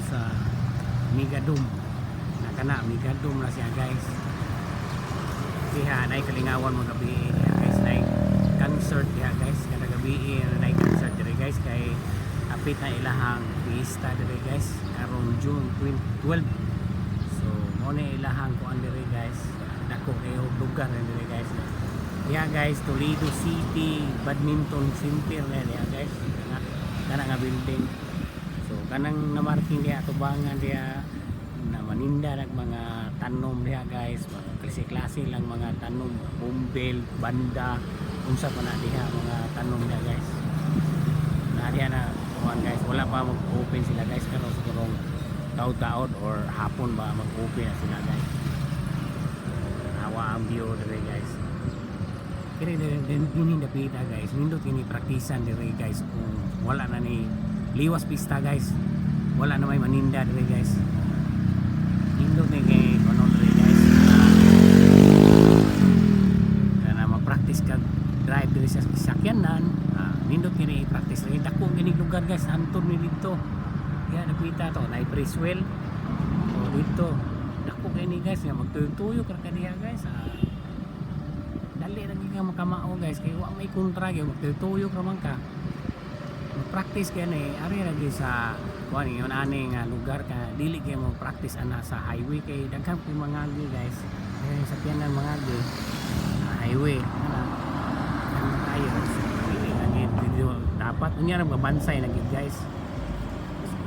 sa Migadum. Nakana Migadum na siya guys. Diha nay kalingawan mga gabi diha guys, nay concert diha guys kada gabi nay concert dire guys kay apit na ilahang fiesta dire guys karong June 12. So mo na ilahang kuan dire guys, dako kayo lugar dire guys. Diha guys Toledo City Badminton Center na diha guys, kana nga building. So kanang namarking diha tubangan diha na maninda nag mga tanom diha guys, mga klase-klase lang mga tanom, bumbel, banda, unsa pa na diha mga tanom diha guys. Na diha na kuan guys, wala pa mag-open sila guys karon sigurong taud-taud or hapon ba mag-open na sila guys. Awa ang view dire guys. Kini din dapita guys, nindot kini praktisan dire guys kung wala na ni liwas pista guys. Wala na may maninda dire guys. Nindot ni kay ano dire guys. Kana mag-practice ka drive dire sa sakyanan, nindot kini i-practice rin dako kini lugar guys, antod ni dito. Ya nakita to, na Briswell. O dito, dako kini guys nga magtuyo-tuyo ka diha guys. Dali ra gyud nga makamao guys kay wa may kontra gyud magtuyo ra man ka. Mag-practice kay ni ari ra gyud sa kuan yon ani nga lugar ka, dili kay mo practice ana sa highway kay daghan pay mga agi guys. Kay sa pianan mga agi highway ana. Ano tayo dili ra gyud video dapat unya ra mabansay na gyud guys.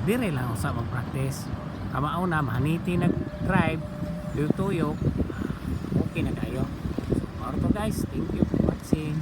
Dire lang sa mag-practice. Kamao na maniti nag-drive, tuyo okay na kayo. So, guys, thank you for watching.